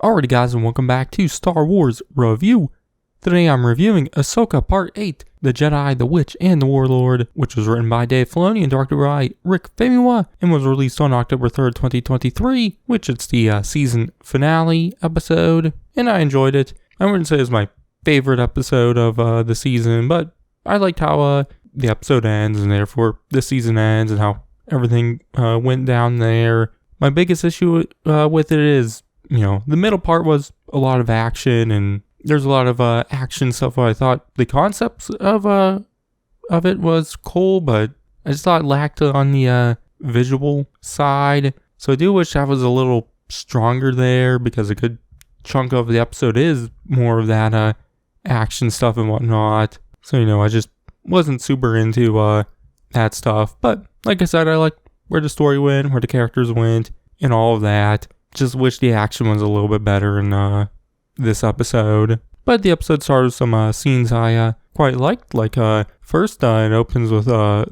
Alrighty guys, and welcome back to Star Wars Review. Today I'm reviewing Ahsoka Part 8, The Jedi, the Witch, and the Warlord, which was written by Dave Filoni and directed by Rick Famuyiwa, and was released on October 3rd, 2023, which it's the season finale episode, and I enjoyed it. I wouldn't say it was my favorite episode of the season, but I liked how the episode ends, and therefore the season ends, and how everything went down there. My biggest issue with it is, the middle part was a lot of action, and there's a lot of action stuff. I thought the concepts of it was cool, but I just thought it lacked on the visual side. So I do wish that was a little stronger there, because a good chunk of the episode is more of that action stuff and whatnot. So, I just wasn't super into that stuff. But like I said, I liked where the story went, where the characters went, and all of that. Just wish the action was a little bit better in this episode. But the episode started with some scenes I quite liked. Like, first it opens with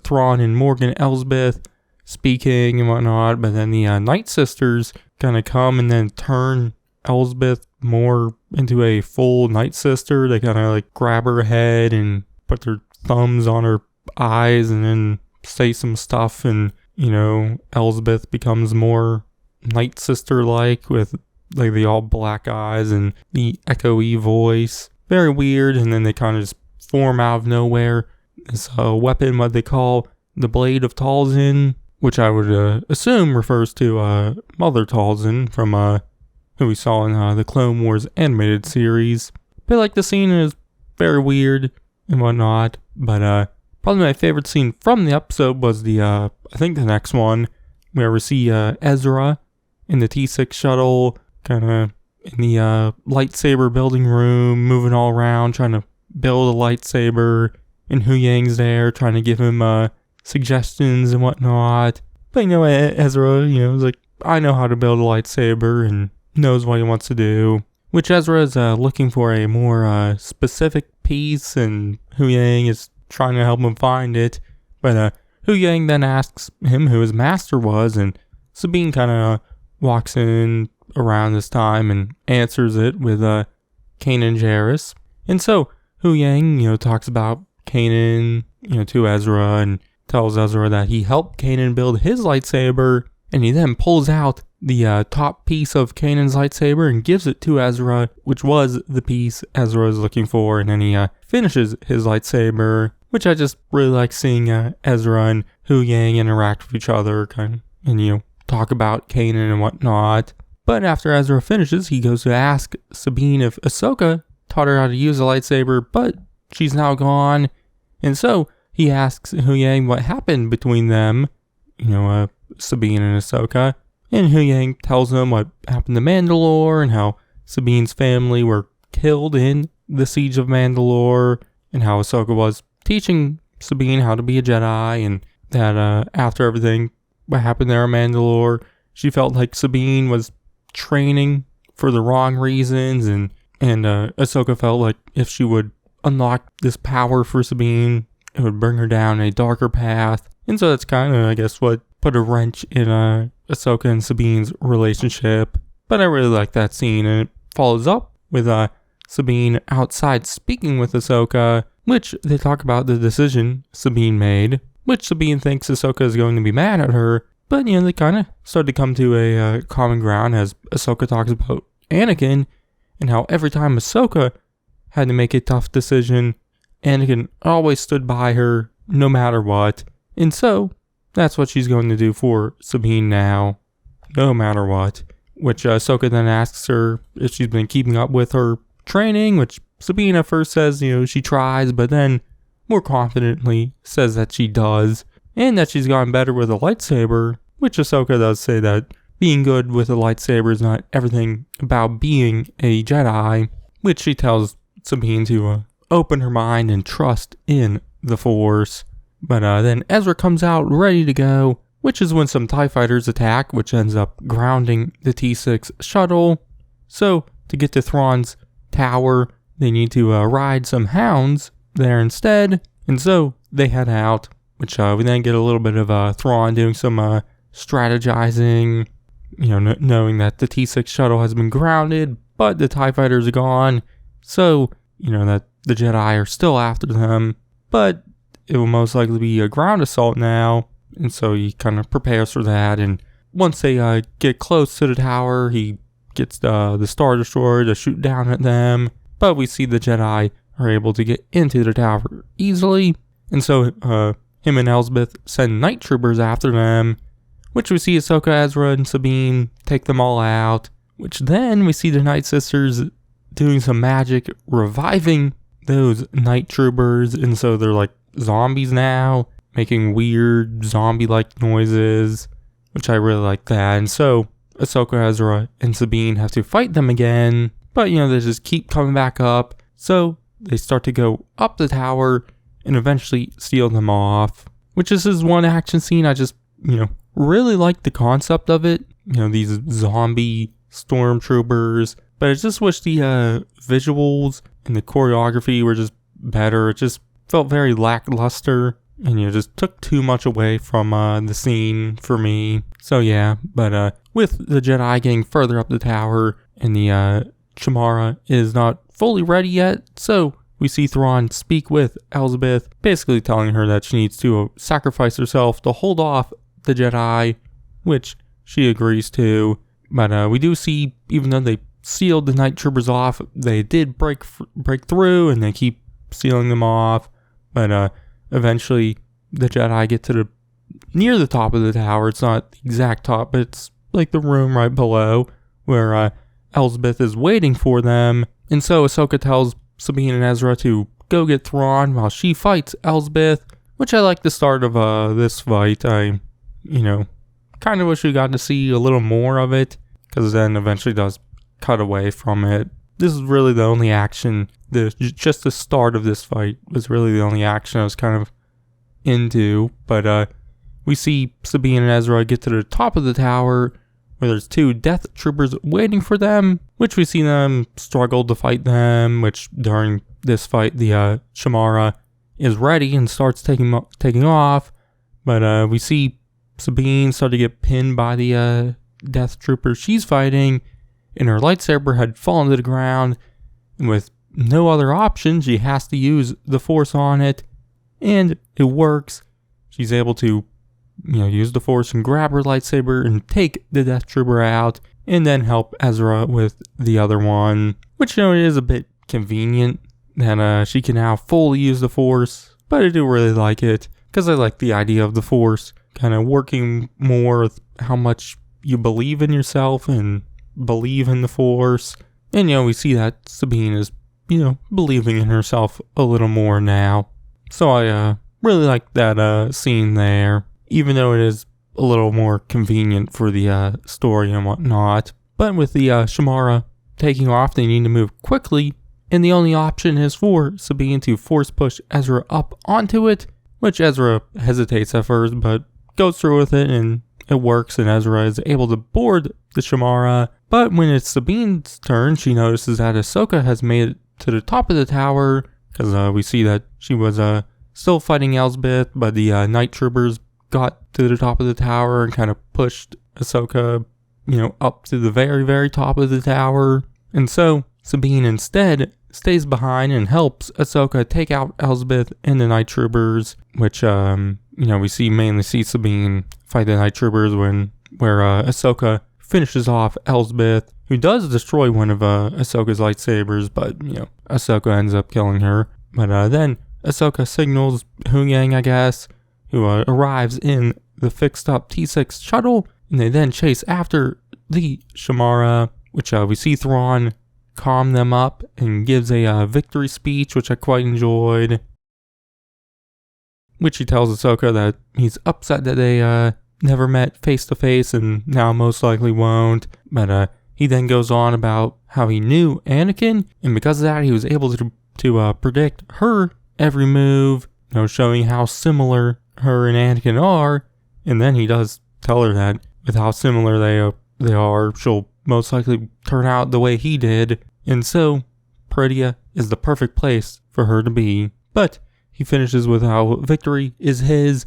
Thrawn and Morgan Elsbeth speaking and whatnot. But then the Night Sisters kind of come and then turn Elsbeth more into a full Night Sister. They kind of like grab her head and put their thumbs on her eyes and then say some stuff. And, Elsbeth becomes more Night Sister like, with like the all black eyes and the echoey voice. Very weird. And then they kind of just form out of nowhere this weapon, what they call the Blade of Talzin, which I would assume refers to Mother Talzin from who we saw in the Clone Wars animated series. But like, the scene is very weird and whatnot. But probably my favorite scene from the episode was I think the next one, where we see Ezra in the T6 shuttle, kind of in the lightsaber building room, moving all around, trying to build a lightsaber, and Huyang's there, trying to give him suggestions and whatnot. But Ezra, is like, I know how to build a lightsaber, and knows what he wants to do. Which Ezra is looking for a more specific piece, and Huyang is trying to help him find it. But Huyang then asks him who his master was, and Sabine kind of walks in around this time and answers it with Kanan Jarrus. And so Huyang, talks about Kanan, to Ezra, and tells Ezra that he helped Kanan build his lightsaber, and he then pulls out the top piece of Kanan's lightsaber and gives it to Ezra, which was the piece Ezra was looking for, and then he finishes his lightsaber, which I just really like seeing Ezra and Huyang interact with each other, and talk about Kanan and whatnot. But after Ezra finishes, he goes to ask Sabine if Ahsoka taught her how to use a lightsaber, but she's now gone. And so he asks Huyang what happened between them, Sabine and Ahsoka. And Huyang tells him what happened to Mandalore, and how Sabine's family were killed in the Siege of Mandalore, and how Ahsoka was teaching Sabine how to be a Jedi, and that after everything what happened there on Mandalore, she felt like Sabine was training for the wrong reasons, and Ahsoka felt like if she would unlock this power for Sabine, it would bring her down a darker path. And so that's kind of, I guess, what put a wrench in Ahsoka and Sabine's relationship. But I really like that scene, and it follows up with Sabine outside speaking with Ahsoka, which they talk about the decision Sabine made, which Sabine thinks Ahsoka is going to be mad at her. But, they kind of start to come to a common ground as Ahsoka talks about Anakin, and how every time Ahsoka had to make a tough decision, Anakin always stood by her no matter what. And so that's what she's going to do for Sabine now, no matter what. Which Ahsoka then asks her if she's been keeping up with her training, which Sabine at first says, she tries, but then more confidently says that she does, and that she's gotten better with a lightsaber, which Ahsoka does say that being good with a lightsaber is not everything about being a Jedi, which she tells Sabine to open her mind and trust in the Force. But then Ezra comes out ready to go, which is when some TIE fighters attack, which ends up grounding the T6 shuttle. So to get to Thrawn's tower, they need to ride some hounds there instead, and so they head out, which we then get a little bit of Thrawn doing some strategizing knowing that the T6 shuttle has been grounded, but the TIE fighters are gone. So, that the Jedi are still after them, but it will most likely be a ground assault now. And so he kind of prepares for that. And once they get close to the tower, he gets the Star Destroyer to shoot down at them. But we see the Jedi are able to get into the tower easily. And so him and Elsbeth send night troopers after them, which we see Ahsoka, Ezra, and Sabine take them all out. Which then we see the Night Sisters doing some magic, reviving those night troopers. And so they're like zombies now, making weird zombie-like noises, which I really like that. And so Ahsoka, Ezra, and Sabine have to fight them again, but they just keep coming back up. So they start to go up the tower and eventually steal them off, which is this one action scene. I just, really like the concept of it. These zombie stormtroopers, but I just wish the visuals and the choreography were just better. It just felt very lackluster and just took too much away from the scene for me. So yeah, but with the Jedi getting further up the tower and the Shamara is not fully ready yet, so we see Thrawn speak with Elsbeth, basically telling her that she needs to sacrifice herself to hold off the Jedi, which she agrees to. But we do see, even though they sealed the night troopers off, they did break through, and they keep sealing them off. But eventually the Jedi get to near the top of the tower. It's not the exact top, but it's like the room right below where Elsbeth is waiting for them. And so Ahsoka tells Sabine and Ezra to go get Thrawn while she fights Elsbeth, which I like the start of this fight. I kind of wish we got to see a little more of it, because then eventually does cut away from it. This is really the only action, just the start of this fight was really the only action I was kind of into. But we see Sabine and Ezra get to the top of the tower, where there's two death troopers waiting for them, which we see them struggle to fight them, which during this fight, the Shamara is ready and starts taking off. But we see Sabine start to get pinned by the death trooper she's fighting, and her lightsaber had fallen to the ground, and with no other option, she has to use the Force on it, and it works. She's able to use the Force and grab her lightsaber and take the death trooper out, and then help Ezra with the other one, which it is a bit convenient that she can now fully use the Force. But I do really like it, because I like the idea of the Force kind of working more with how much you believe in yourself and believe in the Force. And we see that Sabine is believing in herself a little more now. So I really like that scene there, even though it is a little more convenient for the story and whatnot. But with the Shamara taking off, they need to move quickly, and the only option is for Sabine to force push Ezra up onto it, which Ezra hesitates at first, but goes through with it, and it works, and Ezra is able to board the Shamara. But when it's Sabine's turn, she notices that Ahsoka has made it to the top of the tower, because we see that she was still fighting Elsbeth, but the night troopers got to the top of the tower and kind of pushed Ahsoka, up to the very, very top of the tower. And so Sabine instead stays behind and helps Ahsoka take out Elsbeth and the night troopers, which, we mainly see Sabine fight the night troopers where Ahsoka finishes off Elsbeth, who does destroy one of Ahsoka's lightsabers, but, Ahsoka ends up killing her. But then Ahsoka signals Huyang, I guess, who arrives in the fixed-up T6 shuttle, and they then chase after the Shamara, which we see Thrawn calm them up and gives a victory speech, which I quite enjoyed, which he tells Ahsoka that he's upset that they never met face-to-face and now most likely won't. But he then goes on about how he knew Anakin, and because of that, he was able to predict her every move, showing how similar her and Anakin are. And then he does tell her that with how similar they are, she'll most likely turn out the way he did. And so Peridea is the perfect place for her to be. But he finishes with how victory is his,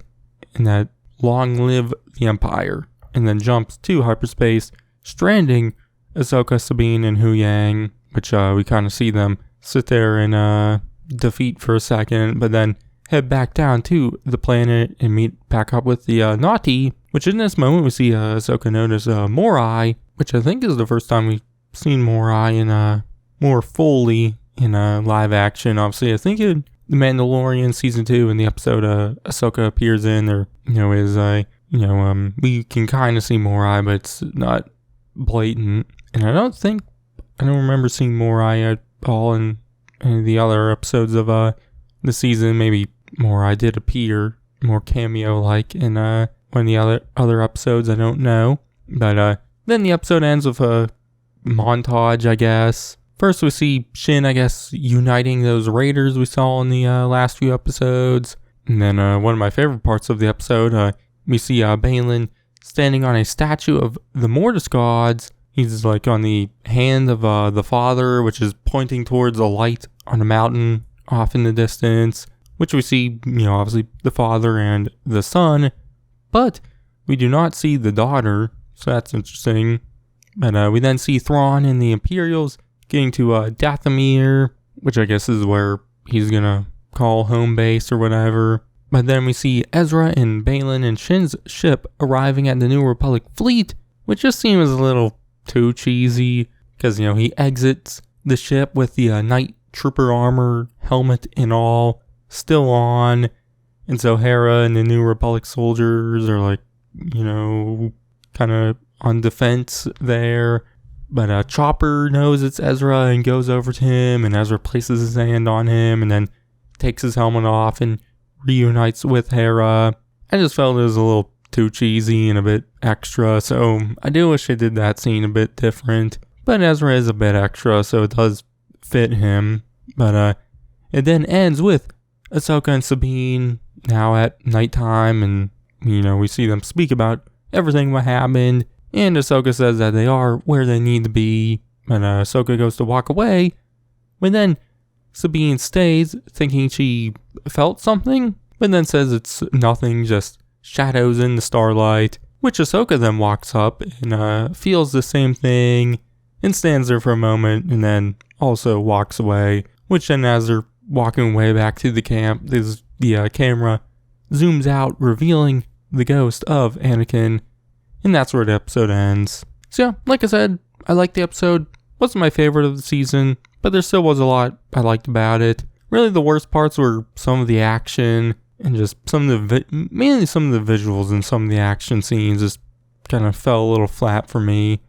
and that long live the Empire. and then jumps to hyperspace, stranding Ahsoka, Sabine, and Hu Yang, which we kind of see them sit there and defeat for a second, but then head back down to the planet and meet back up with the Naughty, which in this moment we see Ahsoka notice Morai, which I think is the first time we've seen Morai in more fully in live action. Obviously, I think in The Mandalorian Season 2 in the episode Ahsoka appears in, or, is we can kind of see Morai, but it's not blatant. And I don't remember seeing Morai at all in any of the other episodes of the season. Maybe Morai did appear more cameo-like in one of the other episodes, I don't know. But then the episode ends with a montage, I guess. First we see Shin, I guess, uniting those raiders we saw in the last few episodes. And then one of my favorite parts of the episode, we see Baylan standing on a statue of the Mortis gods. He's like on the hand of the father, which is pointing towards a light on a mountain off in the distance, which we see, obviously the father and the son, but we do not see the daughter, so that's interesting. But we then see Thrawn and the Imperials getting to Dathomir, which I guess is where he's gonna call home base or whatever. But then we see Ezra and Baylan and Shin's ship arriving at the New Republic fleet, which just seems a little too cheesy, because, he exits the ship with the Night Trooper armor, helmet and all, still on. And so Hera and the New Republic soldiers are like, kind of on defense there. But Chopper knows it's Ezra and goes over to him, and Ezra places his hand on him and then takes his helmet off and reunites with Hera. I just felt it was a little too cheesy and a bit extra, so I do wish they did that scene a bit different. But Ezra is a bit extra, so it does fit him. But it then ends with Ahsoka and Sabine now at nighttime, and we see them speak about everything what happened, and Ahsoka says that they are where they need to be, and Ahsoka goes to walk away, but then Sabine stays, thinking she felt something, but then says it's nothing, just shadows in the starlight, which Ahsoka then walks up and feels the same thing, and stands there for a moment, and then also walks away, which then as they're walking way back to the camp, the camera zooms out, revealing the ghost of Anakin, and that's where the episode ends. So yeah, like I said, I liked the episode. Wasn't my favorite of the season, but there still was a lot I liked about it. Really, the worst parts were some of the action and just mainly some of the visuals and some of the action scenes just kind of fell a little flat for me.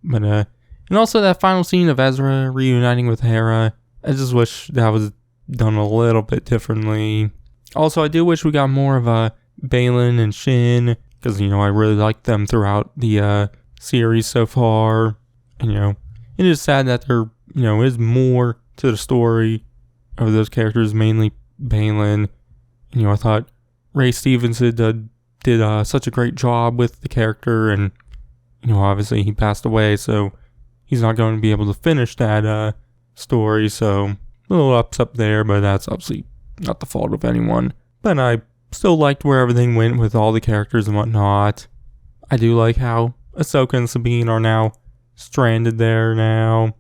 But and also that final scene of Ezra reuniting with Hera, I just wish that was done a little bit differently. Also, I do wish we got more of Baylan and Shin, because, I really liked them throughout the series so far. And, it is sad that there, is more to the story of those characters, mainly Baylan. And, I thought Ray Stevenson did such a great job with the character, and, obviously he passed away, so he's not going to be able to finish that story, so a little upset there, but that's obviously not the fault of anyone. But I still liked where everything went with all the characters and whatnot. I do like how Ahsoka and Sabine are now stranded there now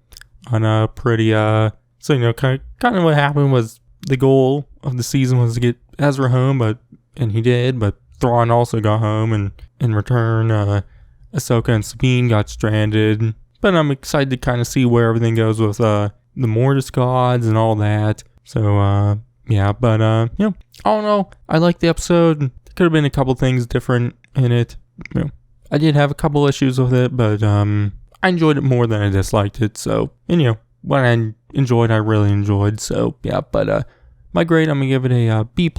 on a pretty, so, kind of what happened was the goal of the season was to get Ezra home, and he did, but Thrawn also got home, and in return, Ahsoka and Sabine got stranded. But I'm excited to kind of see where everything goes with the Mortis gods and all that. So, yeah, but, I don't know. I liked the episode. There could have been a couple things different in it. I did have a couple issues with it, but, I enjoyed it more than I disliked it. So, and, what I enjoyed, I really enjoyed. So, yeah, but, my grade, I'm going to give it a B+.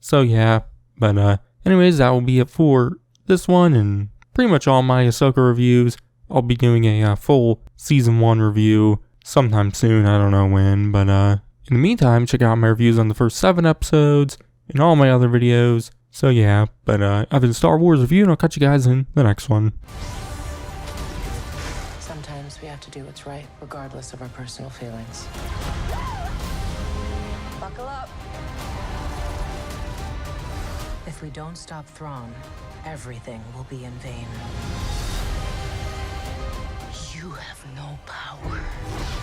So, yeah, but, anyways, that will be it for this one and pretty much all my Ahsoka reviews. I'll be doing a full Season 1 review sometime soon. I don't know when, but in the meantime, check out my reviews on the first 7 episodes and all my other videos. So yeah, but I've been Star Wars Review, and I'll catch you guys in the next one. Sometimes we have to do what's right, regardless of our personal feelings. Buckle up. If we don't stop Thrawn, everything will be in vain. You have no power.